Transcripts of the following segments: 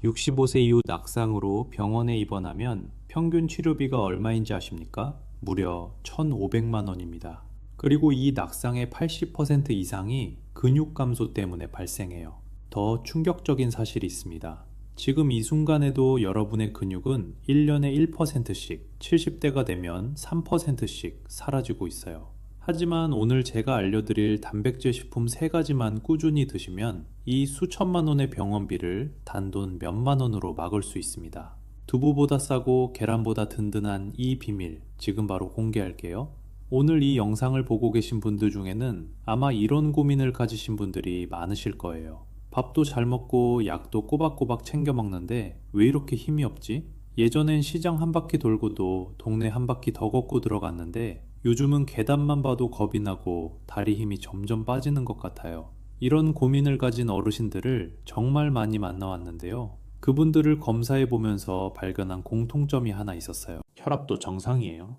65세 이후 낙상으로 병원에 입원하면 평균 치료비가 얼마인지 아십니까? 무려 1,500만 원입니다. 그리고 이 낙상의 80% 이상이 근육 감소 때문에 발생해요. 더 충격적인 사실이 있습니다. 지금 이 순간에도 여러분의 근육은 1년에 1%씩, 70대가 되면 3%씩 사라지고 있어요. 하지만 오늘 제가 알려드릴 단백질 식품 3가지만 꾸준히 드시면 이 수천만 원의 병원비를 단돈 몇만 원으로 막을 수 있습니다. 두부보다 싸고 계란보다 든든한 이 비밀 지금 바로 공개할게요. 오늘 이 영상을 보고 계신 분들 중에는 아마 이런 고민을 가지신 분들이 많으실 거예요. 밥도 잘 먹고 약도 꼬박꼬박 챙겨 먹는데 왜 이렇게 힘이 없지? 예전엔 시장 한 바퀴 돌고도 동네 한 바퀴 더 걷고 들어갔는데 요즘은 계단만 봐도 겁이 나고 다리 힘이 점점 빠지는 것 같아요. 이런 고민을 가진 어르신들을 정말 많이 만나왔는데요. 그분들을 검사해 보면서 발견한 공통점이 하나 있었어요. 혈압도 정상이에요.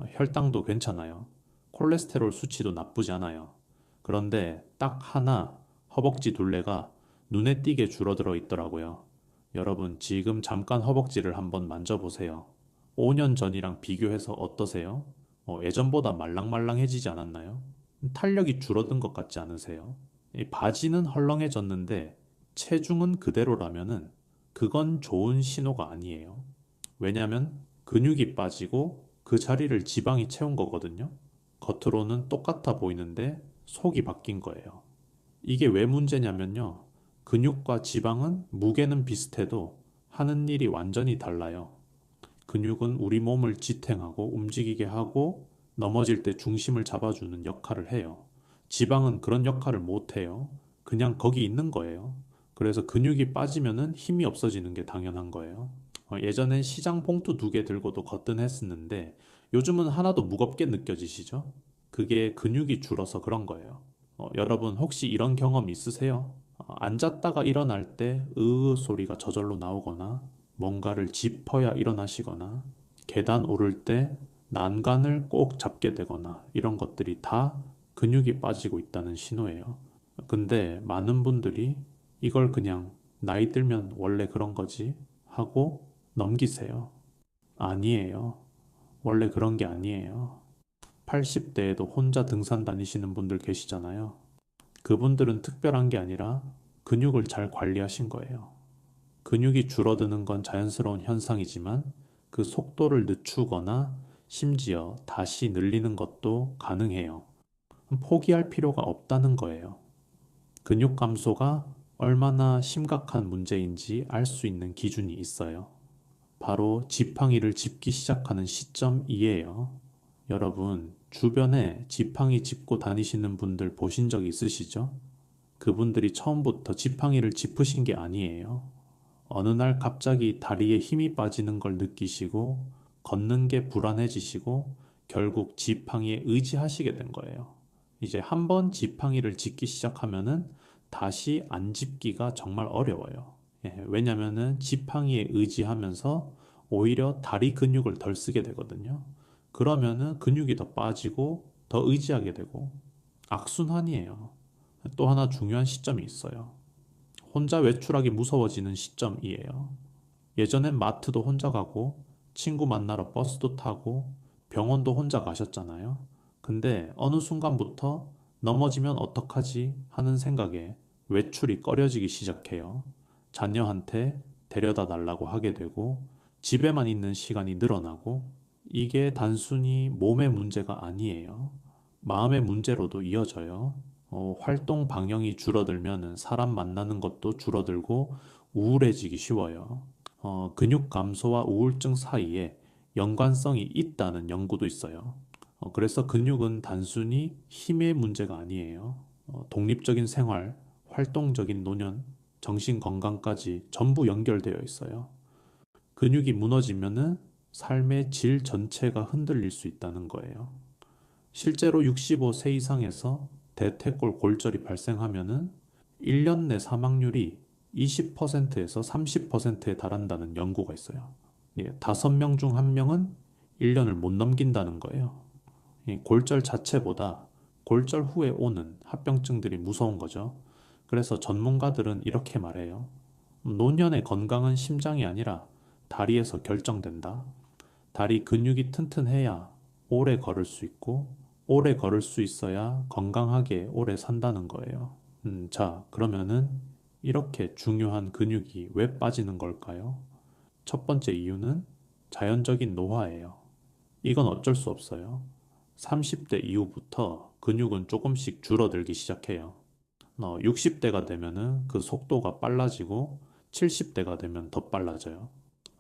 혈당도 괜찮아요. 콜레스테롤 수치도 나쁘지 않아요. 그런데 딱 하나 허벅지 둘레가 눈에 띄게 줄어들어 있더라고요. 여러분, 지금 잠깐 허벅지를 한번 만져보세요. 5년 전이랑 비교해서 어떠세요? 예전보다 말랑말랑해지지 않았나요? 탄력이 줄어든 것 같지 않으세요? 이 바지는 헐렁해졌는데 체중은 그대로라면은 그건 좋은 신호가 아니에요. 왜냐면 근육이 빠지고 그 자리를 지방이 채운 거거든요. 겉으로는 똑같아 보이는데 속이 바뀐 거예요. 이게 왜 문제냐면요. 근육과 지방은 무게는 비슷해도 하는 일이 완전히 달라요. 근육은 우리 몸을 지탱하고 움직이게 하고 넘어질 때 중심을 잡아주는 역할을 해요. 지방은 그런 역할을 못 해요. 그냥 거기 있는 거예요. 그래서 근육이 빠지면은 힘이 없어지는 게 당연한 거예요. 예전엔 시장 봉투 2개 들고도 거뜬했었는데 요즘은 하나도 무겁게 느껴지시죠? 그게 근육이 줄어서 그런 거예요. 여러분 혹시 이런 경험 있으세요? 앉았다가 일어날 때 으 소리가 저절로 나오거나 뭔가를 짚어야 일어나시거나 계단 오를 때 난간을 꼭 잡게 되거나 이런 것들이 다 근육이 빠지고 있다는 신호예요. 근데 많은 분들이 이걸 그냥 나이 들면 원래 그런 거지 하고 넘기세요. 아니에요. 원래 그런 게 아니에요. 80대에도 혼자 등산 다니시는 분들 계시잖아요. 그분들은 특별한 게 아니라 근육을 잘 관리하신 거예요. 근육이 줄어드는 건 자연스러운 현상이지만 그 속도를 늦추거나 심지어 다시 늘리는 것도 가능해요. 포기할 필요가 없다는 거예요. 근육 감소가 얼마나 심각한 문제인지 알 수 있는 기준이 있어요. 바로 지팡이를 짚기 시작하는 시점이에요. 여러분, 주변에 지팡이 짚고 다니시는 분들 보신 적 있으시죠? 그분들이 처음부터 지팡이를 짚으신 게 아니에요. 어느 날 갑자기 다리에 힘이 빠지는 걸 느끼시고 걷는 게 불안해지시고 결국 지팡이에 의지하시게 된 거예요. 이제 한번 지팡이를 짚기 시작하면은 다시 안 짚기가 정말 어려워요. 왜냐면은 지팡이에 의지하면서 오히려 다리 근육을 덜 쓰게 되거든요. 그러면은 근육이 더 빠지고 더 의지하게 되고 악순환이에요. 또 하나 중요한 시점이 있어요. 혼자 외출하기 무서워지는 시점이에요. 예전엔 마트도 혼자 가고 친구 만나러 버스도 타고 병원도 혼자 가셨잖아요. 근데 어느 순간부터 넘어지면 어떡하지 하는 생각에 외출이 꺼려지기 시작해요. 자녀한테 데려다 달라고 하게 되고 집에만 있는 시간이 늘어나고 이게 단순히 몸의 문제가 아니에요. 마음의 문제로도 이어져요. 활동 반경이 줄어들면 사람 만나는 것도 줄어들고 우울해지기 쉬워요. 근육 감소와 우울증 사이에 연관성이 있다는 연구도 있어요. 그래서 근육은 단순히 힘의 문제가 아니에요. 독립적인 생활, 활동적인 노년, 정신 건강까지 전부 연결되어 있어요. 근육이 무너지면은 삶의 질 전체가 흔들릴 수 있다는 거예요. 실제로 65세 이상에서 대퇴골 골절이 발생하면은 1년 내 사망률이 20%에서 30%에 달한다는 연구가 있어요. 5명 중 1명은 1년을 못 넘긴다는 거예요. 골절 자체보다 골절 후에 오는 합병증들이 무서운 거죠. 그래서 전문가들은 이렇게 말해요. 노년의 건강은 심장이 아니라 다리에서 결정된다. 다리 근육이 튼튼해야 오래 걸을 수 있고, 오래 걸을 수 있어야 건강하게 오래 산다는 거예요. 자, 그러면은 이렇게 중요한 근육이 왜 빠지는 걸까요? 첫 번째 이유는 자연적인 노화예요. 이건 어쩔 수 없어요. 30대 이후부터 근육은 조금씩 줄어들기 시작해요. 60대가 되면은 그 속도가 빨라지고 70대가 되면 더 빨라져요.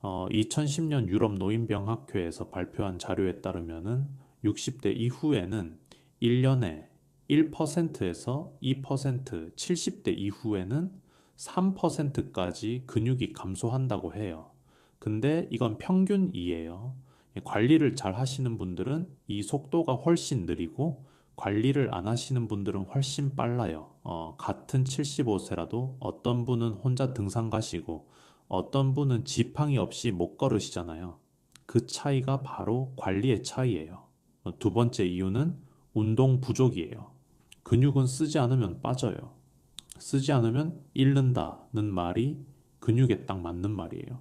2010년 유럽 노인병학회에서 발표한 자료에 따르면은 60대 이후에는 1년에 1%에서 2%, 70대 이후에는 3%까지 근육이 감소한다고 해요. 근데 이건 평균이에요. 관리를 잘 하시는 분들은 이 속도가 훨씬 느리고 관리를 안 하시는 분들은 훨씬 빨라요. 같은 75세라도 어떤 분은 혼자 등산 가시고 어떤 분은 지팡이 없이 못 걸으시잖아요. 그 차이가 바로 관리의 차이예요. 두 번째 이유는 운동 부족이에요. 근육은 쓰지 않으면 빠져요. 쓰지 않으면 잃는다는 말이 근육에 딱 맞는 말이에요.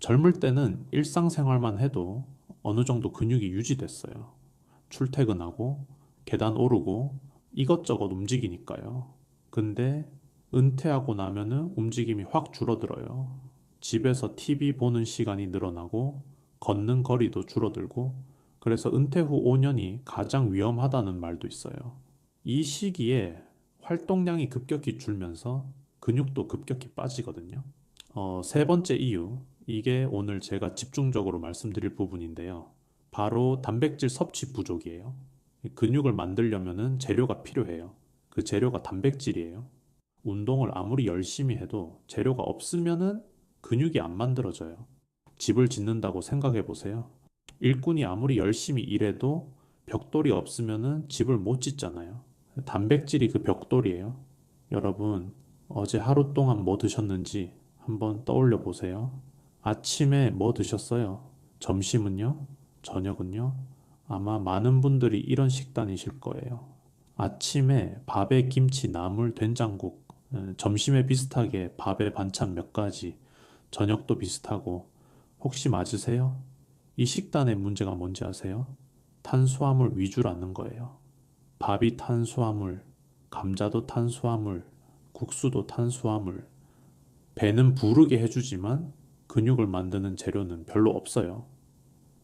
젊을 때는 일상생활만 해도 어느 정도 근육이 유지됐어요. 출퇴근하고 계단 오르고 이것저것 움직이니까요. 근데 은퇴하고 나면은 움직임이 확 줄어들어요. 집에서 TV 보는 시간이 늘어나고 걷는 거리도 줄어들고 그래서 은퇴 후 5년이 가장 위험하다는 말도 있어요. 이 시기에 활동량이 급격히 줄면서 근육도 급격히 빠지거든요. 세 번째 이유, 이게 오늘 제가 집중적으로 말씀드릴 부분인데요. 바로 단백질 섭취 부족이에요. 근육을 만들려면은 재료가 필요해요. 그 재료가 단백질이에요. 운동을 아무리 열심히 해도 재료가 없으면은 근육이 안 만들어져요. 집을 짓는다고 생각해 보세요. 일꾼이 아무리 열심히 일해도 벽돌이 없으면은 집을 못 짓잖아요. 단백질이 그 벽돌이에요. 여러분, 어제 하루 동안 뭐 드셨는지 한번 떠올려 보세요. 아침에 뭐 드셨어요? 점심은요? 저녁은요? 아마 많은 분들이 이런 식단이실 거예요. 아침에 밥에 김치, 나물, 된장국, 점심에 비슷하게 밥에 반찬 몇 가지, 저녁도 비슷하고, 혹시 맞으세요? 이 식단의 문제가 뭔지 아세요? 탄수화물 위주라는 거예요. 밥이 탄수화물, 감자도 탄수화물, 국수도 탄수화물, 배는 부르게 해주지만 근육을 만드는 재료는 별로 없어요.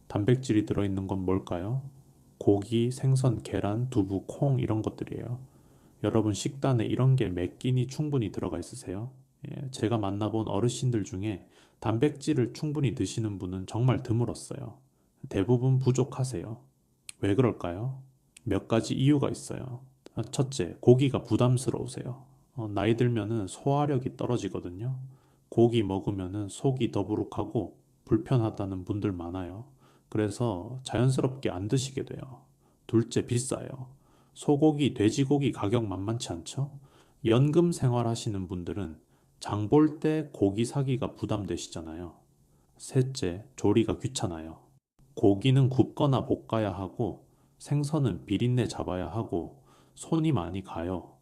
단백질이 들어있는 건 뭘까요? 고기, 생선, 계란, 두부, 콩 이런 것들이에요. 여러분 식단에 이런 게 몇 끼니 충분히 들어가 있으세요? 예, 제가 만나본 어르신들 중에 단백질을 충분히 드시는 분은 정말 드물었어요. 대부분 부족하세요. 왜 그럴까요? 몇 가지 이유가 있어요. 첫째, 고기가 부담스러우세요. 나이 들면은 소화력이 떨어지거든요. 고기 먹으면은 속이 더부룩하고 불편하다는 분들 많아요. 그래서 자연스럽게 안 드시게 돼요. 둘째, 비싸요. 소고기, 돼지고기 가격 만만치 않죠? 연금 생활 하시는 분들은 장볼 때 고기 사기가 부담되시잖아요. 셋째, 조리가 귀찮아요. 고기는 굽거나 볶아야 하고 생선은 비린내 잡아야 하고 손이 많이 가요.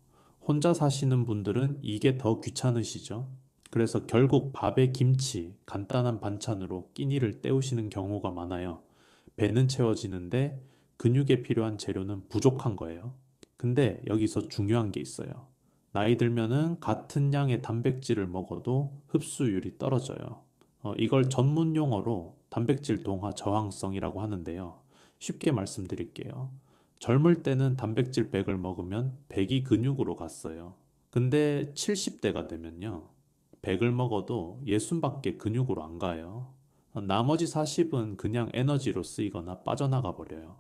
혼자 사시는 분들은 이게 더 귀찮으시죠? 그래서 결국 밥에 김치, 간단한 반찬으로 끼니를 때우시는 경우가 많아요. 배는 채워지는데 근육에 필요한 재료는 부족한 거예요. 근데 여기서 중요한 게 있어요. 나이 들면은 같은 양의 단백질을 먹어도 흡수율이 떨어져요. 이걸 전문 용어로 단백질 동화 저항성이라고 하는데요. 쉽게 말씀드릴게요. 젊을 때는 단백질 100을 먹으면 100이 근육으로 갔어요. 근데 70대가 되면요. 100을 먹어도 60밖에 근육으로 안 가요. 나머지 40은 그냥 에너지로 쓰이거나 빠져나가 버려요.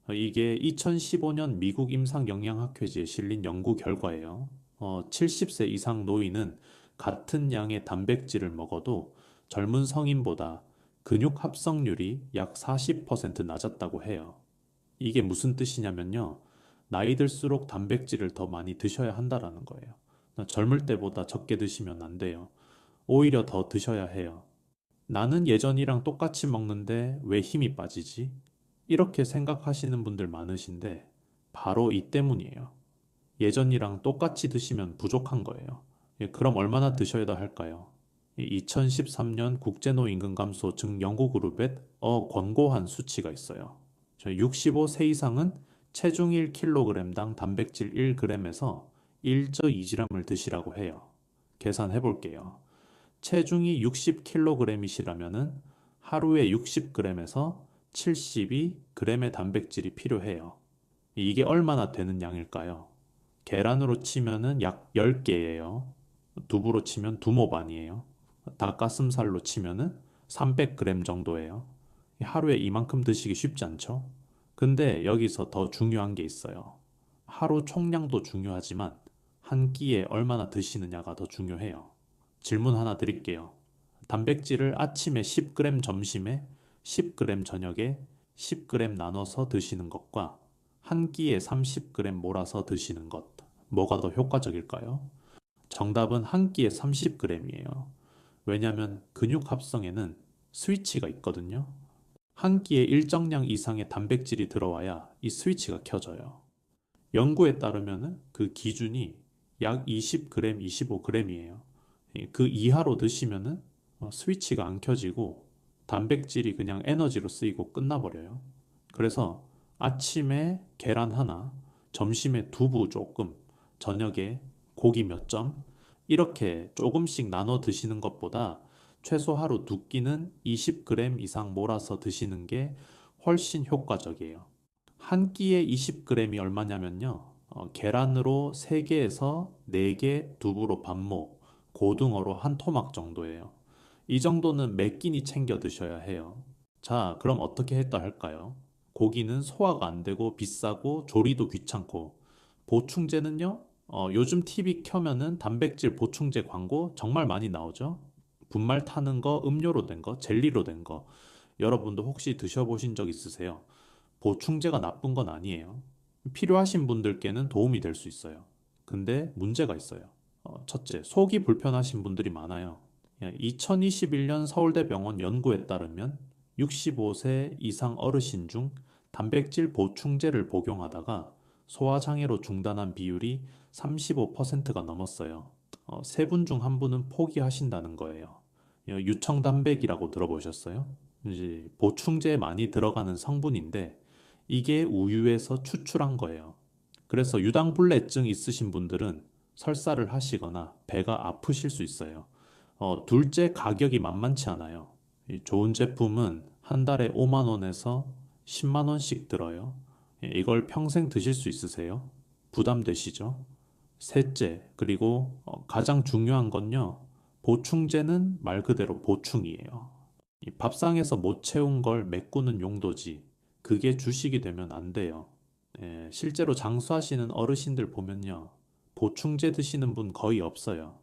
이게 2015년 미국 임상영양학회지에 실린 연구 결과예요. 70세 이상 노인은 같은 양의 단백질을 먹어도 젊은 성인보다 근육 합성률이 약 40% 낮았다고 해요. 이게 무슨 뜻이냐면요. 나이 들수록 단백질을 더 많이 드셔야 한다라는 거예요. 젊을 때보다 적게 드시면 안 돼요. 오히려 더 드셔야 해요. 나는 예전이랑 똑같이 먹는데 왜 힘이 빠지지? 이렇게 생각하시는 분들 많으신데 바로 이 때문이에요. 예전이랑 똑같이 드시면 부족한 거예요. 예, 그럼 얼마나 드셔야 할까요? 이 2013년 국제노임금감소 즉 연구그룹의 권고한 수치가 있어요. 65세 이상은 체중 1kg당 단백질 1g에서 1저 2g을 드시라고 해요. 계산해 볼게요. 체중이 60kg이시라면 하루에 60g에서 72g의 단백질이 필요해요. 이게 얼마나 되는 양일까요? 계란으로 치면은 약 10개예요. 두부로 치면 두모 반이에요. 닭가슴살로 치면은 300g 정도예요. 하루에 이만큼 드시기 쉽지 않죠? 근데 여기서 더 중요한 게 있어요. 하루 총량도 중요하지만 한 끼에 얼마나 드시느냐가 더 중요해요. 질문 하나 드릴게요. 단백질을 아침에 10g, 점심에 10g, 저녁에 10g 나눠서 드시는 것과 한 끼에 30g 몰아서 드시는 것, 뭐가 더 효과적일까요? 정답은 한 끼에 30g이에요. 왜냐하면 근육 합성에는 스위치가 있거든요. 한 끼에 일정량 이상의 단백질이 들어와야 이 스위치가 켜져요. 연구에 따르면 그 기준이 약 20g, 25g이에요. 그 이하로 드시면은 스위치가 안 켜지고 단백질이 그냥 에너지로 쓰이고 끝나버려요. 그래서 아침에 계란 하나, 점심에 두부 조금, 저녁에 고기 몇 점, 이렇게 조금씩 나눠 드시는 것보다 최소 하루 두 끼는 20g 이상 몰아서 드시는 게 훨씬 효과적이에요. 한 끼에 20g이 얼마냐면요. 계란으로 3개에서 4개, 두부로 반모, 고등어로 한 토막 정도예요. 이 정도는 몇 끼니 챙겨 드셔야 해요. 자, 그럼 어떻게 했다 할까요? 고기는 소화가 안 되고 비싸고 조리도 귀찮고 보충제는요? 요즘 TV 켜면은 단백질 보충제 광고 정말 많이 나오죠? 분말 타는 거, 음료로 된 거, 젤리로 된 거. 여러분도 혹시 드셔보신 적 있으세요? 보충제가 나쁜 건 아니에요. 필요하신 분들께는 도움이 될 수 있어요. 근데 문제가 있어요. 첫째, 속이 불편하신 분들이 많아요. 2021년 서울대병원 연구에 따르면 65세 이상 어르신 중 단백질 보충제를 복용하다가 소화장애로 중단한 비율이 35%가 넘었어요. 세 분 중 한 분은 포기하신다는 거예요. 유청단백이라고 들어보셨어요? 이제 보충제에 많이 들어가는 성분인데 이게 우유에서 추출한 거예요. 그래서 유당불내증 있으신 분들은 설사를 하시거나 배가 아프실 수 있어요. 둘째, 가격이 만만치 않아요. 이 좋은 제품은 한 달에 5만 원에서 10만 원씩 들어요. 이걸 평생 드실 수 있으세요? 부담되시죠? 셋째, 그리고 가장 중요한 건요. 보충제는 말 그대로 보충이에요. 이 밥상에서 못 채운 걸 메꾸는 용도지. 그게 주식이 되면 안 돼요. 실제로 장수하시는 어르신들 보면요. 보충제 드시는 분 거의 없어요.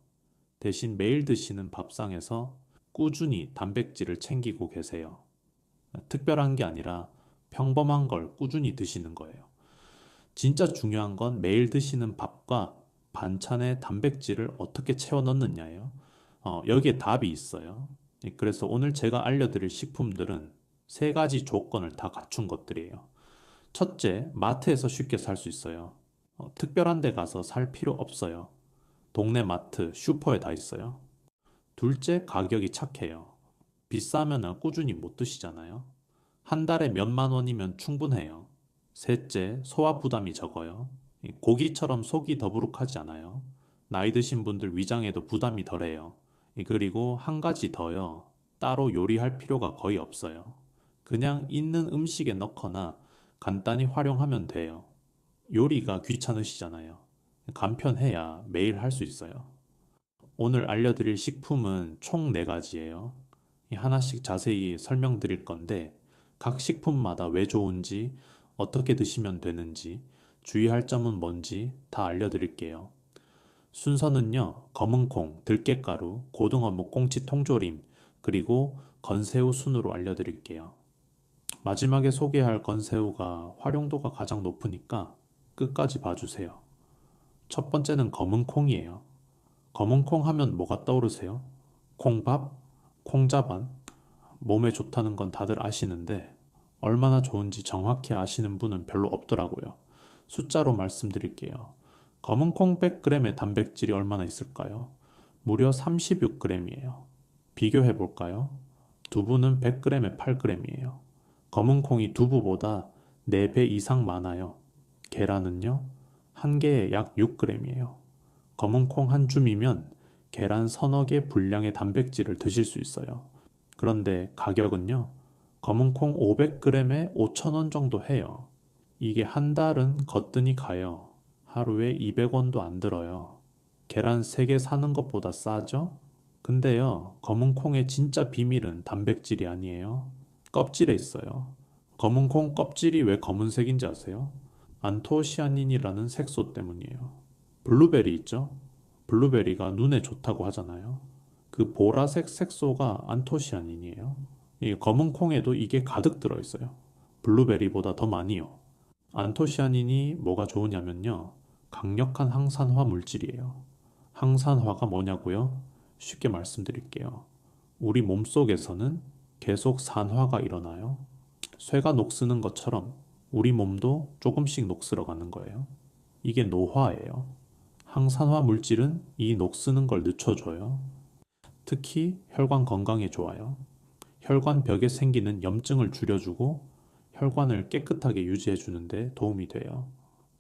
대신 매일 드시는 밥상에서 꾸준히 단백질을 챙기고 계세요. 특별한 게 아니라 평범한 걸 꾸준히 드시는 거예요. 진짜 중요한 건 매일 드시는 밥과 반찬에 단백질을 어떻게 채워 넣느냐예요. 여기에 답이 있어요. 그래서 오늘 제가 알려드릴 식품들은 세 가지 조건을 다 갖춘 것들이에요. 첫째, 마트에서 쉽게 살 수 있어요. 특별한 데 가서 살 필요 없어요. 동네 마트, 슈퍼에 다 있어요. 둘째, 가격이 착해요. 비싸면 꾸준히 못 드시잖아요. 한 달에 몇만 원이면 충분해요. 셋째, 소화 부담이 적어요. 고기처럼 속이 더부룩하지 않아요. 나이 드신 분들 위장에도 부담이 덜해요. 그리고 한 가지 더요. 따로 요리할 필요가 거의 없어요. 그냥 있는 음식에 넣거나 간단히 활용하면 돼요. 요리가 귀찮으시잖아요. 간편해야 매일 할 수 있어요. 오늘 알려드릴 식품은 총 4가지예요. 하나씩 자세히 설명드릴 건데 각 식품마다 왜 좋은지, 어떻게 드시면 되는지, 주의할 점은 뭔지 다 알려드릴게요. 순서는요, 검은콩, 들깨가루, 고등어 묵꽁치 통조림, 그리고 건새우 순으로 알려드릴게요. 마지막에 소개할 건새우가 활용도가 가장 높으니까 끝까지 봐주세요. 첫 번째는 검은콩이에요. 검은콩 하면 뭐가 떠오르세요? 콩밥, 콩자반, 몸에 좋다는 건 다들 아시는데 얼마나 좋은지 정확히 아시는 분은 별로 없더라고요. 숫자로 말씀드릴게요. 검은콩 100g의 단백질이 얼마나 있을까요? 무려 36g이에요. 비교해 볼까요? 두부는 100g에 8g이에요. 검은 콩이 두부보다 4배 이상 많아요. 계란은요, 한 개에 약 6g이에요. 검은 콩 한 줌이면 계란 서너 개 분량의 단백질을 드실 수 있어요. 그런데 가격은요, 검은 콩 500g에 5,000원 정도 해요. 이게 한 달은 거뜬히 가요. 하루에 200원도 안 들어요. 계란 3개 사는 것보다 싸죠? 근데요, 검은 콩의 진짜 비밀은 단백질이 아니에요. 껍질에 있어요. 검은 콩 껍질이 왜 검은색인지 아세요? 안토시아닌이라는 색소 때문이에요. 블루베리 있죠? 블루베리가 눈에 좋다고 하잖아요. 그 보라색 색소가 안토시아닌이에요. 이 검은 콩에도 이게 가득 들어있어요. 블루베리보다 더 많이요. 안토시아닌이 뭐가 좋으냐면요. 강력한 항산화 물질이에요. 항산화가 뭐냐고요? 쉽게 말씀드릴게요. 우리 몸속에서는 계속 산화가 일어나요. 쇠가 녹쓰는 것처럼 우리 몸도 조금씩 녹슬어 가는 거예요. 이게 노화예요. 항산화 물질은 이 녹쓰는 걸 늦춰줘요. 특히 혈관 건강에 좋아요. 혈관 벽에 생기는 염증을 줄여주고 혈관을 깨끗하게 유지해주는데 도움이 돼요.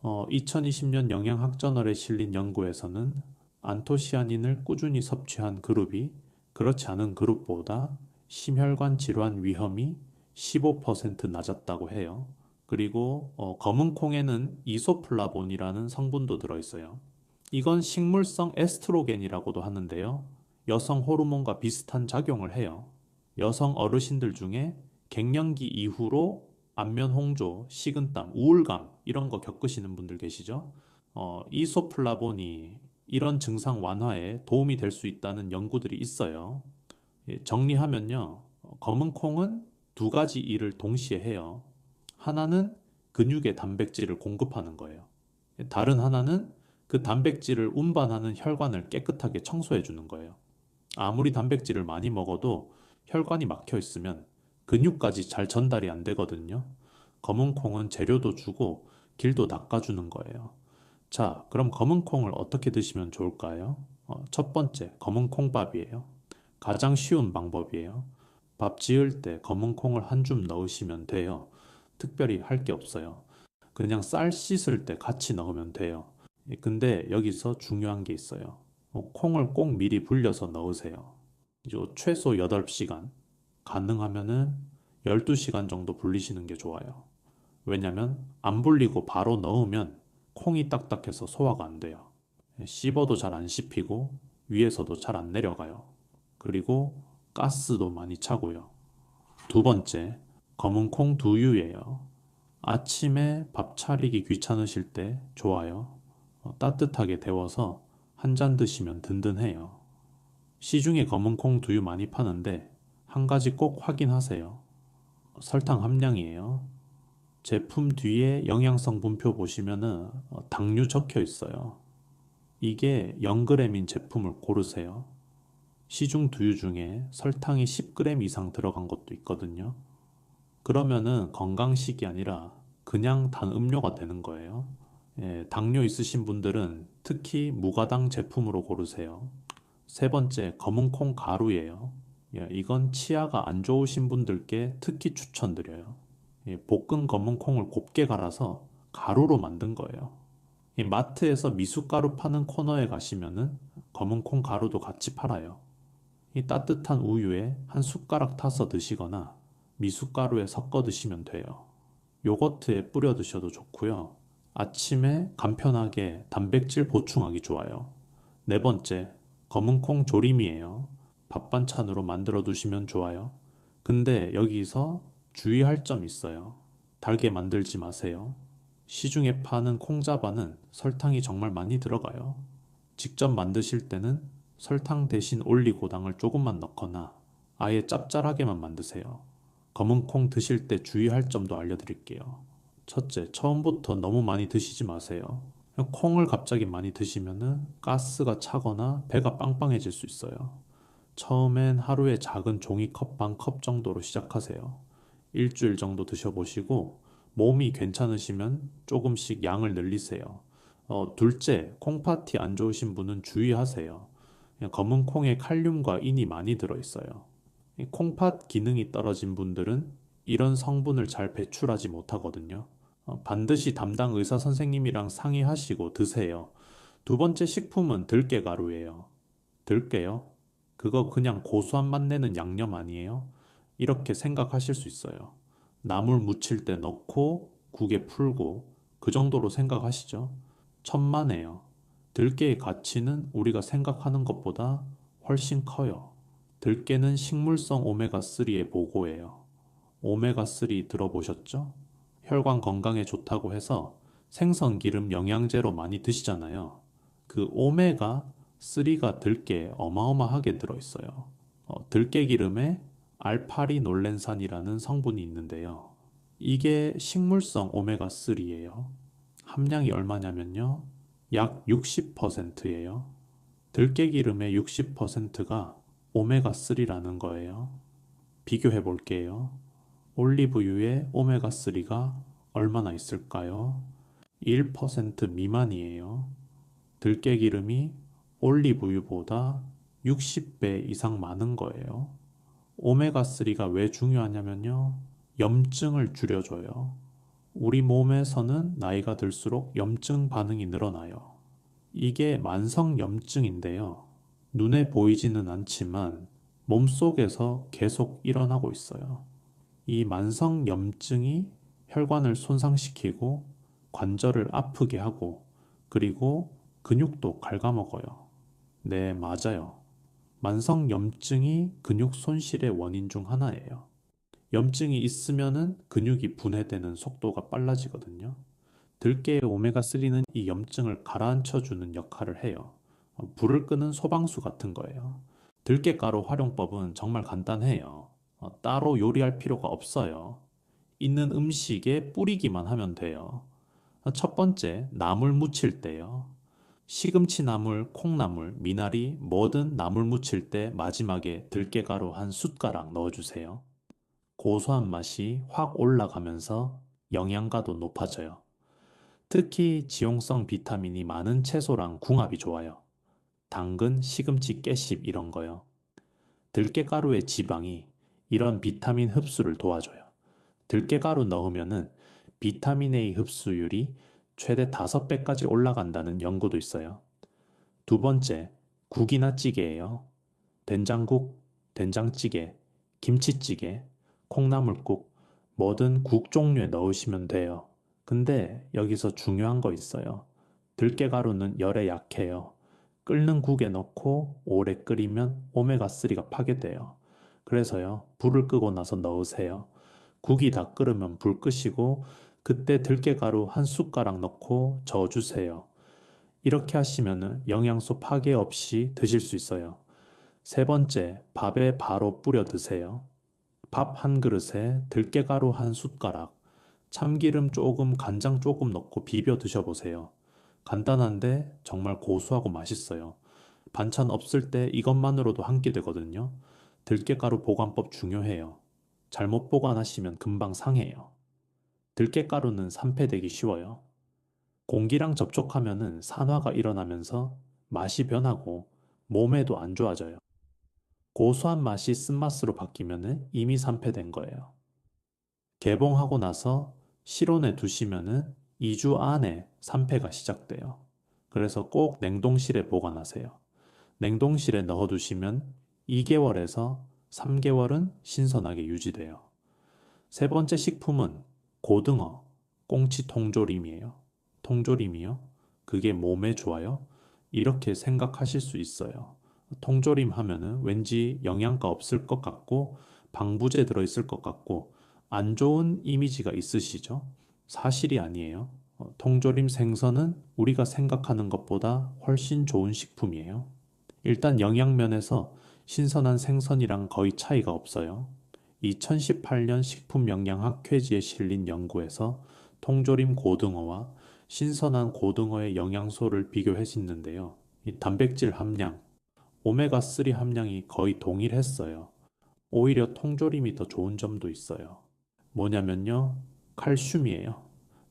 2020년 영양학저널에 실린 연구에서는 안토시아닌을 꾸준히 섭취한 그룹이 그렇지 않은 그룹보다 심혈관 질환 위험이 15% 낮았다고 해요. 그리고 검은 콩에는 이소플라본이라는 성분도 들어있어요. 이건 식물성 에스트로겐이라고도 하는데요. 여성 호르몬과 비슷한 작용을 해요. 여성 어르신들 중에 갱년기 이후로 안면 홍조, 식은땀, 우울감 이런 거 겪으시는 분들 계시죠? 이소플라본이 이런 증상 완화에 도움이 될 수 있다는 연구들이 있어요. 예, 정리하면요. 검은 콩은 두 가지 일을 동시에 해요. 하나는 근육에 단백질을 공급하는 거예요. 다른 하나는 그 단백질을 운반하는 혈관을 깨끗하게 청소해 주는 거예요. 아무리 단백질을 많이 먹어도 혈관이 막혀 있으면 근육까지 잘 전달이 안 되거든요. 검은 콩은 재료도 주고 길도 닦아주는 거예요. 자, 그럼 검은 콩을 어떻게 드시면 좋을까요? 첫 번째, 검은 콩밥이에요. 가장 쉬운 방법이에요. 밥 지을 때 검은 콩을 한 줌 넣으시면 돼요. 특별히 할 게 없어요. 그냥 쌀 씻을 때 같이 넣으면 돼요. 근데 여기서 중요한 게 있어요. 콩을 꼭 미리 불려서 넣으세요. 이제 최소 8시간, 가능하면은 12시간 정도 불리시는 게 좋아요. 왜냐면 안 불리고 바로 넣으면 콩이 딱딱해서 소화가 안 돼요. 씹어도 잘 안 씹히고 위에서도 잘 안 내려가요. 그리고 가스도 많이 차고요. 두 번째, 검은 콩 두유예요. 아침에 밥 차리기 귀찮으실 때 좋아요. 따뜻하게 데워서 한 잔 드시면 든든해요. 시중에 검은 콩 두유 많이 파는데 한 가지 꼭 확인하세요. 설탕 함량이에요. 제품 뒤에 영양성분표 보시면은 당류 적혀 있어요. 이게 0g인 제품을 고르세요. 시중 두유 중에 설탕이 10g 이상 들어간 것도 있거든요. 그러면은 건강식이 아니라 그냥 단 음료가 되는 거예요. 예, 당뇨 있으신 분들은 특히 무가당 제품으로 고르세요. 세 번째, 검은 콩 가루예요. 예, 이건 치아가 안 좋으신 분들께 특히 추천드려요. 예, 볶은 검은 콩을 곱게 갈아서 가루로 만든 거예요. 이 마트에서 미숫가루 파는 코너에 가시면은 검은 콩 가루도 같이 팔아요. 이 따뜻한 우유에 한 숟가락 타서 드시거나 미숫가루에 섞어 드시면 돼요. 요거트에 뿌려 드셔도 좋고요. 아침에 간편하게 단백질 보충하기 좋아요. 네 번째, 검은 콩 조림이에요. 밥 반찬으로 만들어 두시면 좋아요. 근데 여기서 주의할 점 있어요. 달게 만들지 마세요. 시중에 파는 콩자반은 설탕이 정말 많이 들어가요. 직접 만드실 때는 설탕 대신 올리고당을 조금만 넣거나 아예 짭짤하게만 만드세요. 검은 콩 드실 때 주의할 점도 알려드릴게요. 첫째, 처음부터 너무 많이 드시지 마세요. 콩을 갑자기 많이 드시면은 가스가 차거나 배가 빵빵해질 수 있어요. 처음엔 하루에 작은 종이컵 반 컵 정도로 시작하세요. 일주일 정도 드셔보시고 몸이 괜찮으시면 조금씩 양을 늘리세요. 둘째, 콩파티 안 좋으신 분은 주의하세요. 검은 콩에 칼륨과 인이 많이 들어있어요. 이 콩팥 기능이 떨어진 분들은 이런 성분을 잘 배출하지 못하거든요. 반드시 담당 의사 선생님이랑 상의하시고 드세요. 두 번째 식품은 들깨가루예요. 들깨요? 그거 그냥 고소한 맛 내는 양념 아니에요? 이렇게 생각하실 수 있어요. 나물 무칠 때 넣고 국에 풀고 그 정도로 생각하시죠? 천만에요. 들깨의 가치는 우리가 생각하는 것보다 훨씬 커요. 들깨는 식물성 오메가3의 보고예요. 오메가3 들어보셨죠? 혈관 건강에 좋다고 해서 생선 기름 영양제로 많이 드시잖아요. 그 오메가3가 들깨에 어마어마하게 들어있어요. 들깨 기름에 알파리놀렌산이라는 성분이 있는데요. 이게 식물성 오메가3예요. 함량이 얼마냐면요. 약 60%예요. 들깨 기름의 60%가 오메가3라는 거예요. 비교해 볼게요. 올리브유에 오메가3가 얼마나 있을까요? 1% 미만이에요. 들깨기름이 올리브유보다 60배 이상 많은 거예요. 오메가3가 왜 중요하냐면요. 염증을 줄여줘요. 우리 몸에서는 나이가 들수록 염증 반응이 늘어나요. 이게 만성 염증인데요. 눈에 보이지는 않지만 몸속에서 계속 일어나고 있어요. 이 만성 염증이 혈관을 손상시키고 관절을 아프게 하고 그리고 근육도 갉아먹어요. 네, 맞아요. 만성 염증이 근육 손실의 원인 중 하나예요. 염증이 있으면은 근육이 분해되는 속도가 빨라지거든요. 들깨의 오메가3는 이 염증을 가라앉혀주는 역할을 해요. 불을 끄는 소방수 같은 거예요. 들깨가루 활용법은 정말 간단해요. 따로 요리할 필요가 없어요. 있는 음식에 뿌리기만 하면 돼요. 첫 번째, 나물 무칠 때요. 시금치 나물, 콩나물, 미나리, 뭐든 나물 무칠 때 마지막에 들깨가루 한 숟가락 넣어주세요. 고소한 맛이 확 올라가면서 영양가도 높아져요. 특히 지용성 비타민이 많은 채소랑 궁합이 좋아요. 당근, 시금치, 깨씹 이런 거요. 들깨가루의 지방이 이런 비타민 흡수를 도와줘요. 들깨가루 넣으면은 비타민 A 흡수율이 최대 5배까지 올라간다는 연구도 있어요. 두 번째, 국이나 찌개예요. 된장국, 된장찌개, 김치찌개, 콩나물국, 뭐든 국 종류에 넣으시면 돼요. 근데 여기서 중요한 거 있어요. 들깨가루는 열에 약해요. 끓는 국에 넣고 오래 끓이면 오메가3가 파괴돼요. 그래서요, 불을 끄고 나서 넣으세요. 국이 다 끓으면 불 끄시고 그때 들깨가루 한 숟가락 넣고 저어주세요. 이렇게 하시면 영양소 파괴 없이 드실 수 있어요. 세 번째, 밥에 바로 뿌려 드세요. 밥 한 그릇에 들깨가루 한 숟가락, 참기름 조금, 간장 조금 넣고 비벼 드셔보세요. 간단한데 정말 고소하고 맛있어요. 반찬 없을 때 이것만으로도 한 끼 되거든요. 들깨가루 보관법 중요해요. 잘못 보관하시면 금방 상해요. 들깨가루는 산패되기 쉬워요. 공기랑 접촉하면은 산화가 일어나면서 맛이 변하고 몸에도 안 좋아져요. 고소한 맛이 쓴맛으로 바뀌면은 이미 산패된 거예요. 개봉하고 나서 실온에 두시면은 2주 안에 산패가 시작돼요. 그래서 꼭 냉동실에 보관하세요. 냉동실에 넣어두시면 2개월에서 3개월은 신선하게 유지돼요. 세 번째 식품은 고등어, 꽁치 통조림이에요. 통조림이요? 그게 몸에 좋아요? 이렇게 생각하실 수 있어요. 통조림 하면은 왠지 영양가 없을 것 같고 방부제 들어있을 것 같고 안 좋은 이미지가 있으시죠? 사실이 아니에요. 통조림 생선은 우리가 생각하는 것보다 훨씬 좋은 식품이에요. 일단 영양면에서 신선한 생선이랑 거의 차이가 없어요. 2018년 식품영양학회지에 실린 연구에서 통조림 고등어와 신선한 고등어의 영양소를 비교했었는데요. 이 단백질 함량, 오메가3 함량이 거의 동일했어요. 오히려 통조림이 더 좋은 점도 있어요. 뭐냐면요, 칼슘이에요.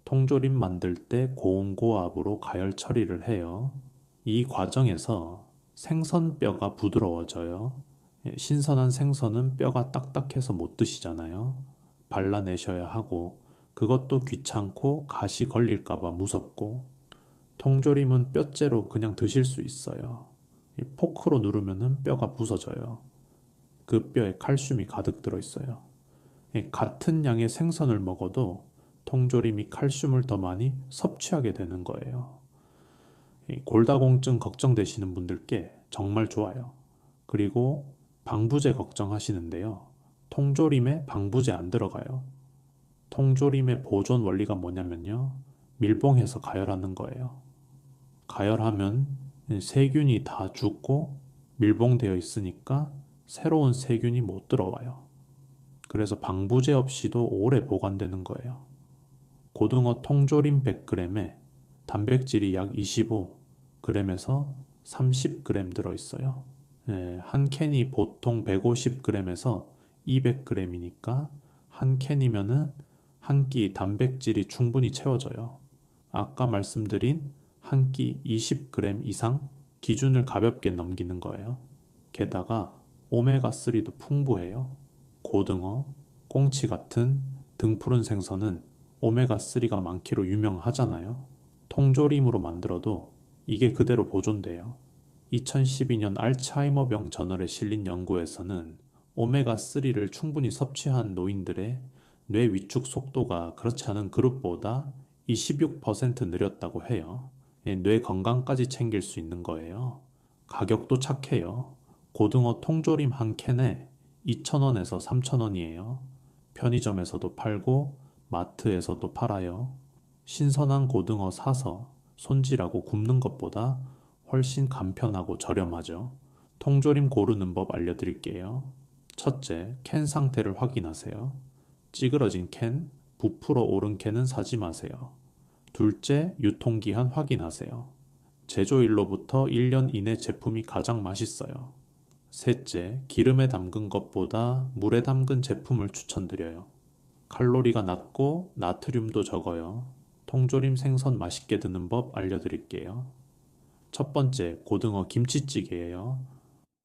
통조림 만들 때 고온고압으로 가열 처리를 해요. 이 과정에서 생선뼈가 부드러워져요. 신선한 생선은 뼈가 딱딱해서 못 드시잖아요. 발라내셔야 하고, 그것도 귀찮고 가시 걸릴까봐 무섭고, 통조림은 뼈째로 그냥 드실 수 있어요. 포크로 누르면은 뼈가 부서져요. 그 뼈에 칼슘이 가득 들어있어요. 같은 양의 생선을 먹어도 통조림이 칼슘을 더 많이 섭취하게 되는 거예요. 골다공증 걱정되시는 분들께 정말 좋아요. 그리고 방부제 걱정하시는데요. 통조림에 방부제 안 들어가요. 통조림의 보존 원리가 뭐냐면요. 밀봉해서 가열하는 거예요. 가열하면 세균이 다 죽고 밀봉되어 있으니까 새로운 세균이 못 들어와요. 그래서 방부제 없이도 오래 보관되는 거예요. 고등어 통조림 100g에 단백질이 약 25g에서 30g 들어있어요. 한 캔이 보통 150g에서 200g이니까 한 캔이면은 한 끼 단백질이 충분히 채워져요. 아까 말씀드린 한 끼 20g 이상 기준을 가볍게 넘기는 거예요. 게다가 오메가3도 풍부해요. 고등어, 꽁치 같은 등푸른 생선은 오메가3가 많기로 유명하잖아요. 통조림으로 만들어도 이게 그대로 보존돼요. 2012년 알츠하이머병 저널에 실린 연구에서는 오메가3를 충분히 섭취한 노인들의 뇌 위축 속도가 그렇지 않은 그룹보다 26% 느렸다고 해요. 뇌 건강까지 챙길 수 있는 거예요. 가격도 착해요. 고등어 통조림 한 캔에 2,000원에서 3,000원이에요. 편의점에서도 팔고 마트에서도 팔아요. 신선한 고등어 사서 손질하고 굽는 것보다 훨씬 간편하고 저렴하죠. 통조림 고르는 법 알려드릴게요. 첫째, 캔 상태를 확인하세요. 찌그러진 캔, 부풀어 오른 캔은 사지 마세요. 둘째, 유통기한 확인하세요. 제조일로부터 1년 이내 제품이 가장 맛있어요. 셋째, 기름에 담근 것보다 물에 담근 제품을 추천드려요. 칼로리가 낮고 나트륨도 적어요. 통조림 생선 맛있게 드는 법 알려드릴게요. 첫 번째, 고등어 김치찌개예요.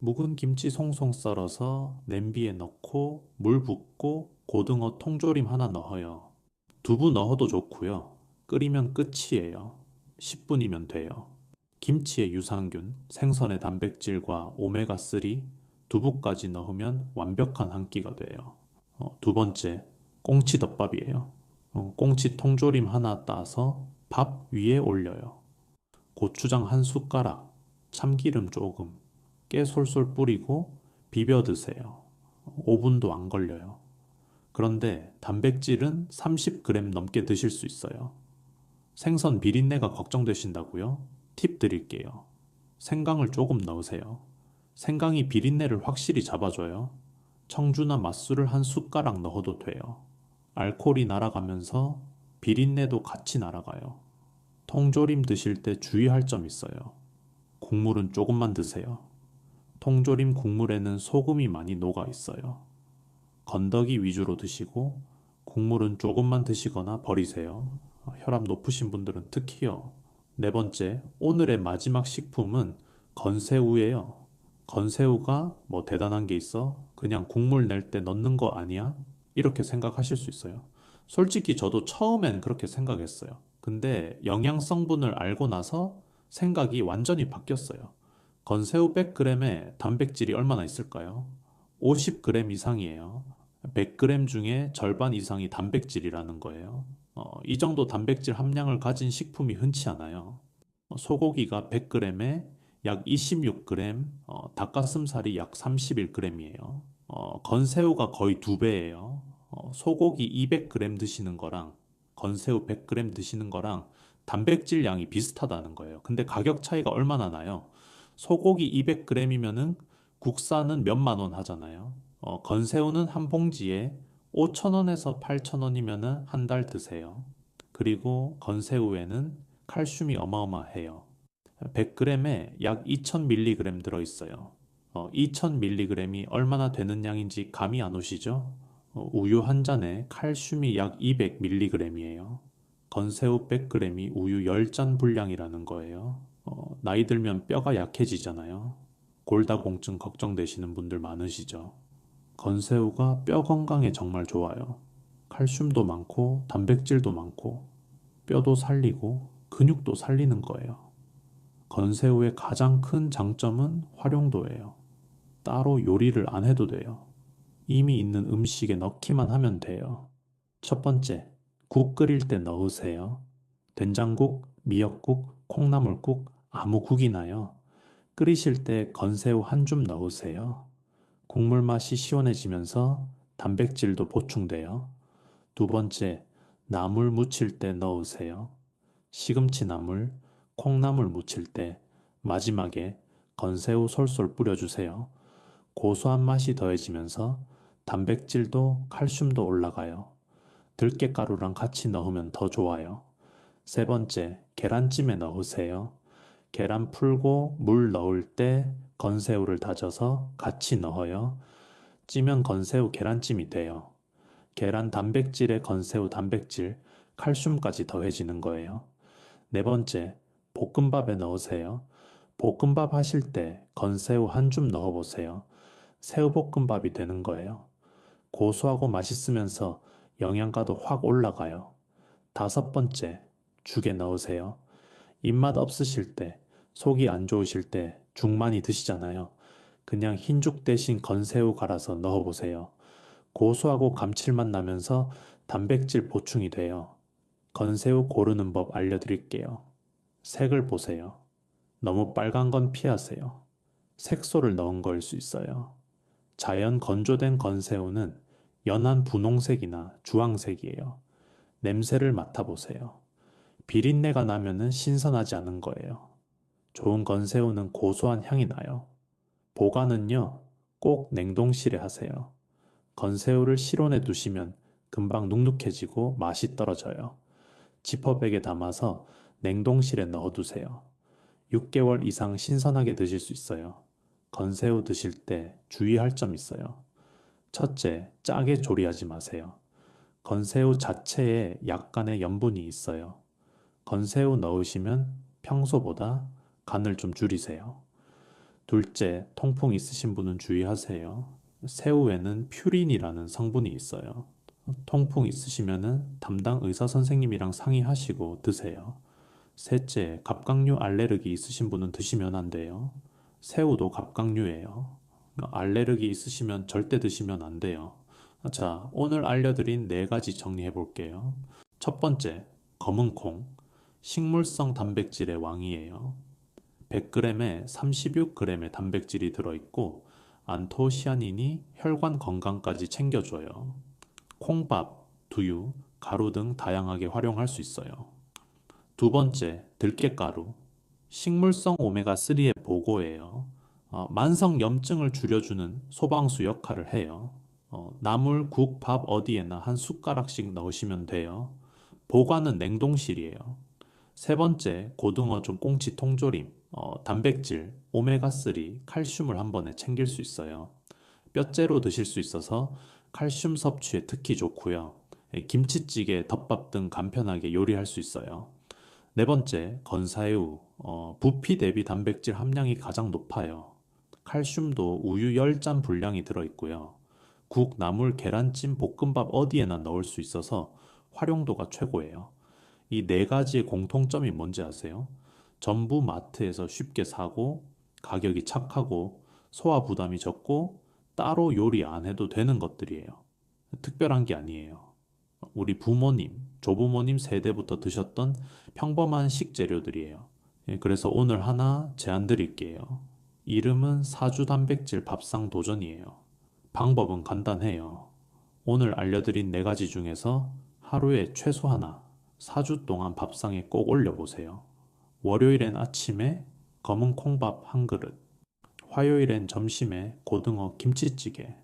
묵은 김치 송송 썰어서 냄비에 넣고 물 붓고 고등어 통조림 하나 넣어요. 두부 넣어도 좋고요. 끓이면 끝이에요. 10분이면 돼요. 김치의 유산균, 생선의 단백질과 오메가3, 두부까지 넣으면 완벽한 한 끼가 돼요. 두 번째, 꽁치덮밥이에요. 꽁치 통조림 하나 따서 밥 위에 올려요. 고추장 한 숟가락, 참기름 조금, 깨 솔솔 뿌리고 비벼 드세요. 5분도 안 걸려요. 그런데 단백질은 30g 넘게 드실 수 있어요. 생선 비린내가 걱정되신다고요? 팁 드릴게요. 생강을 조금 넣으세요. 생강이 비린내를 확실히 잡아줘요. 청주나 맛술을 한 숟가락 넣어도 돼요. 알코올이 날아가면서 비린내도 같이 날아가요. 통조림 드실 때 주의할 점 있어요. 국물은 조금만 드세요. 통조림 국물에는 소금이 많이 녹아 있어요. 건더기 위주로 드시고 국물은 조금만 드시거나 버리세요. 혈압 높으신 분들은 특히요. 네 번째, 오늘의 마지막 식품은 건새우예요. 건새우가 뭐 대단한 게 있어? 그냥 국물 낼 때 넣는 거 아니야? 이렇게 생각하실 수 있어요. 솔직히 저도 처음엔 그렇게 생각했어요. 근데 영양 성분을 알고 나서 생각이 완전히 바뀌었어요. 건새우 100g에 단백질이 얼마나 있을까요? 50g 이상이에요. 100g 중에 절반 이상이 단백질이라는 거예요. 이 정도 단백질 함량을 가진 식품이 흔치 않아요. 소고기가 100g에 약 26g, 닭가슴살이 약 31g이에요. 건새우가 거의 2배예요. 소고기 200g 드시는 거랑 건새우 100g 드시는 거랑 단백질 양이 비슷하다는 거예요. 근데 가격 차이가 얼마나 나요? 소고기 200g이면은 국산은 몇만 원 하잖아요. 건새우는 한 봉지에 5,000원에서 8,000원이면은 한 달 드세요. 그리고 건새우에는 칼슘이 어마어마해요. 100g에 약 2000mg 들어있어요. 2000mg이 얼마나 되는 양인지 감이 안 오시죠? 우유 한 잔에 칼슘이 약 200mg이에요. 건새우 100g이 우유 10잔 분량이라는 거예요. 나이 들면 뼈가 약해지잖아요. 골다공증 걱정되시는 분들 많으시죠. 건새우가 뼈 건강에 정말 좋아요. 칼슘도 많고 단백질도 많고 뼈도 살리고 근육도 살리는 거예요. 건새우의 가장 큰 장점은 활용도예요. 따로 요리를 안 해도 돼요. 이미 있는 음식에 넣기만 하면 돼요. 첫 번째, 국 끓일 때 넣으세요. 된장국, 미역국, 콩나물국, 아무 국이나요. 끓이실 때 건새우 한 줌 넣으세요. 국물 맛이 시원해지면서 단백질도 보충돼요. 두 번째, 나물 무칠 때 넣으세요. 시금치 나물, 콩나물 무칠 때 마지막에 건새우 솔솔 뿌려주세요. 고소한 맛이 더해지면서 단백질도 칼슘도 올라가요. 들깨가루랑 같이 넣으면 더 좋아요. 세 번째, 계란찜에 넣으세요. 계란 풀고 물 넣을 때 건새우를 다져서 같이 넣어요. 찌면 건새우 계란찜이 돼요. 계란 단백질에 건새우 단백질, 칼슘까지 더해지는 거예요. 네 번째, 볶음밥에 넣으세요. 볶음밥 하실 때 건새우 한 줌 넣어보세요. 새우볶음밥이 되는 거예요. 고소하고 맛있으면서 영양가도 확 올라가요. 다섯 번째, 죽에 넣으세요. 입맛 없으실 때, 속이 안 좋으실 때 죽 많이 드시잖아요. 그냥 흰죽 대신 건새우 갈아서 넣어보세요. 고소하고 감칠맛 나면서 단백질 보충이 돼요. 건새우 고르는 법 알려드릴게요. 색을 보세요. 너무 빨간 건 피하세요. 색소를 넣은 거일 수 있어요. 자연 건조된 건새우는 연한 분홍색이나 주황색이에요. 냄새를 맡아보세요. 비린내가 나면은 신선하지 않은 거예요. 좋은 건새우는 고소한 향이 나요. 보관은요, 꼭 냉동실에 하세요. 건새우를 실온에 두시면 금방 눅눅해지고 맛이 떨어져요. 지퍼백에 담아서 냉동실에 넣어두세요. 6개월 이상 신선하게 드실 수 있어요. 건새우 드실 때 주의할 점 있어요. 첫째, 짜게 조리하지 마세요. 건새우 자체에 약간의 염분이 있어요. 건새우 넣으시면 평소보다 간을 좀 줄이세요. 둘째, 통풍 있으신 분은 주의하세요. 새우에는 퓨린이라는 성분이 있어요. 통풍 있으시면 담당 의사 선생님이랑 상의하시고 드세요. 셋째, 갑각류 알레르기 있으신 분은 드시면 안 돼요. 새우도 갑각류예요. 알레르기 있으시면 절대 드시면 안 돼요. 자, 오늘 알려드린 네 가지 정리해 볼게요. 첫 번째, 검은 콩. 식물성 단백질의 왕이에요. 100g에 36g의 단백질이 들어있고 안토시아닌이 혈관 건강까지 챙겨줘요. 콩밥, 두유, 가루 등 다양하게 활용할 수 있어요. 두 번째, 들깨가루. 식물성 오메가3의 보고예요. 만성 염증을 줄여주는 소방수 역할을 해요. 나물, 국, 밥 어디에나 한 숟가락씩 넣으시면 돼요. 보관은 냉동실이에요. 세 번째, 고등어 좀 꽁치 통조림. 단백질, 오메가3, 칼슘을 한 번에 챙길 수 있어요. 뼈째로 드실 수 있어서 칼슘 섭취에 특히 좋고요. 김치찌개, 덮밥 등 간편하게 요리할 수 있어요. 네 번째, 건새우. 부피 대비 단백질 함량이 가장 높아요. 칼슘도 우유 10잔 분량이 들어있고요. 국, 나물, 계란찜, 볶음밥 어디에나 넣을 수 있어서 활용도가 최고예요. 이 네 가지의 공통점이 뭔지 아세요? 전부 마트에서 쉽게 사고, 가격이 착하고, 소화 부담이 적고, 따로 요리 안 해도 되는 것들이에요. 특별한 게 아니에요. 우리 부모님, 조부모님 세대부터 드셨던 평범한 식재료들이에요. 그래서 오늘 하나 제안 드릴게요. 이름은 사주 단백질 밥상 도전이에요. 방법은 간단해요. 오늘 알려드린 네 가지 중에서 하루에 최소 하나, 4주 동안 밥상에 꼭 올려보세요. 월요일엔 아침에 검은 콩밥 한 그릇, 화요일엔 점심에 고등어 김치찌개,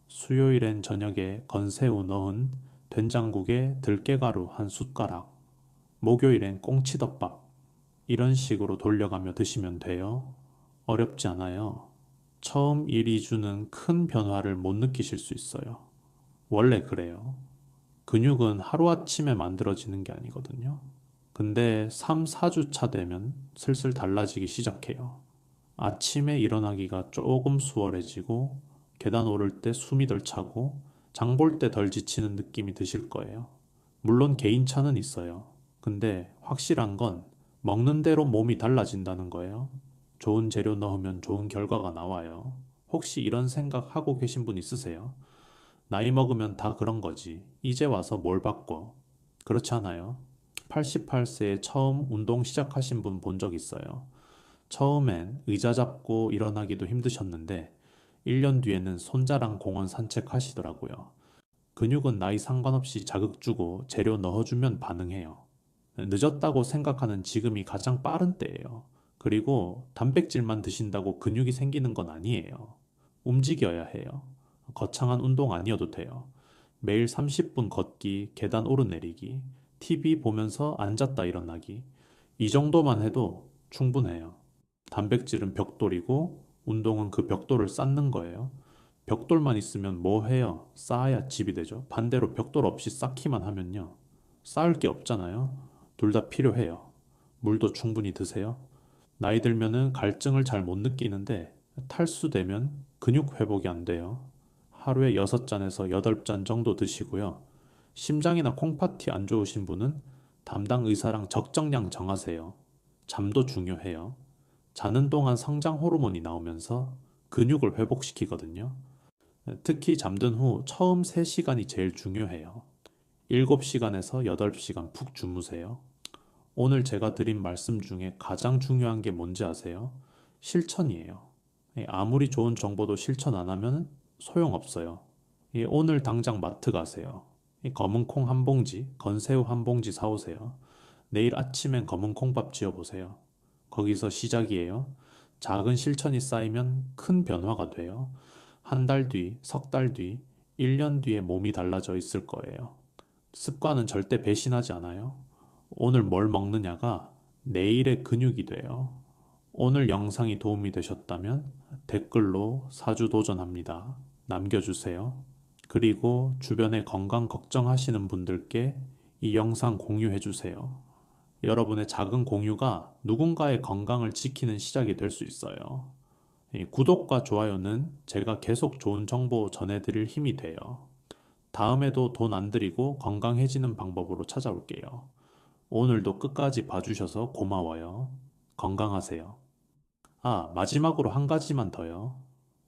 수요일엔 저녁에 건새우 넣은 된장국에 들깨가루 한 숟가락, 목요일엔 꽁치덮밥. 이런 식으로 돌려가며 드시면 돼요. 어렵지 않아요. 처음 1, 2주는 큰 변화를 못 느끼실 수 있어요. 원래 그래요. 근육은 하루아침에 만들어지는 게 아니거든요. 근데 3, 4주차 되면 슬슬 달라지기 시작해요. 아침에 일어나기가 조금 수월해지고 계단 오를 때 숨이 덜 차고 장 볼 때 덜 지치는 느낌이 드실 거예요. 물론 개인차는 있어요. 근데 확실한 건 먹는 대로 몸이 달라진다는 거예요. 좋은 재료 넣으면 좋은 결과가 나와요. 혹시 이런 생각 하고 계신 분 있으세요? 나이 먹으면 다 그런 거지. 이제 와서 뭘 바꿔? 그렇지 않아요? 88세에 처음 운동 시작하신 분 본 적 있어요. 처음엔 의자 잡고 일어나기도 힘드셨는데 1년 뒤에는 손자랑 공원 산책하시더라고요. 근육은 나이 상관없이 자극 주고 재료 넣어주면 반응해요. 늦었다고 생각하는 지금이 가장 빠른 때예요. 그리고 단백질만 드신다고 근육이 생기는 건 아니에요. 움직여야 해요. 거창한 운동 아니어도 돼요. 매일 30분 걷기, 계단 오르내리기, TV 보면서 앉았다 일어나기. 이 정도만 해도 충분해요. 단백질은 벽돌이고 운동은 그 벽돌을 쌓는 거예요. 벽돌만 있으면 뭐 해요? 쌓아야 집이 되죠. 반대로 벽돌 없이 쌓기만 하면요. 쌓을 게 없잖아요. 둘 다 필요해요. 물도 충분히 드세요. 나이 들면은 갈증을 잘 못 느끼는데 탈수되면 근육 회복이 안 돼요. 하루에 6잔에서 8잔 정도 드시고요. 심장이나 콩팥이 안 좋으신 분은 담당 의사랑 적정량 정하세요. 잠도 중요해요. 자는 동안 성장 호르몬이 나오면서 근육을 회복시키거든요. 특히 잠든 후 처음 3시간이 제일 중요해요. 7시간에서 8시간 푹 주무세요. 오늘 제가 드린 말씀 중에 가장 중요한 게 뭔지 아세요? 실천이에요. 아무리 좋은 정보도 실천 안 하면 소용없어요. 오늘 당장 마트 가세요. 검은 콩 한 봉지, 건새우 한 봉지 사오세요. 내일 아침엔 검은 콩밥 지어보세요. 거기서 시작이에요. 작은 실천이 쌓이면 큰 변화가 돼요. 한 달 뒤, 석 달 뒤, 1년 뒤에 몸이 달라져 있을 거예요. 습관은 절대 배신하지 않아요. 오늘 뭘 먹느냐가 내일의 근육이 돼요. 오늘 영상이 도움이 되셨다면 댓글로 사주 도전합니다. 남겨주세요. 그리고 주변에 건강 걱정하시는 분들께 이 영상 공유해주세요. 여러분의 작은 공유가 누군가의 건강을 지키는 시작이 될 수 있어요. 이 구독과 좋아요는 제가 계속 좋은 정보 전해드릴 힘이 돼요. 다음에도 돈 안 들이고 건강해지는 방법으로 찾아올게요. 오늘도 끝까지 봐주셔서 고마워요. 건강하세요. 아, 마지막으로 한 가지만 더요.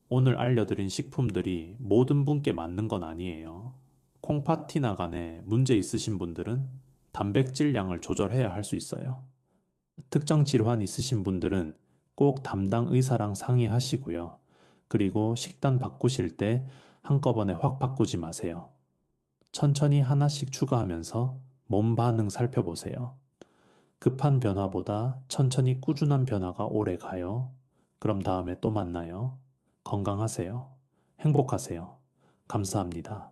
오늘 알려드린 식품들이 모든 분께 맞는 건 아니에요. 콩팥이나 간에 문제 있으신 분들은 단백질 양을 조절해야 할 수 있어요. 특정 질환 있으신 분들은 꼭 담당 의사랑 상의하시고요. 그리고 식단 바꾸실 때 한꺼번에 확 바꾸지 마세요. 천천히 하나씩 추가하면서 몸 반응 살펴보세요. 급한 변화보다 천천히 꾸준한 변화가 오래 가요. 그럼 다음에 또 만나요. 건강하세요. 행복하세요. 감사합니다.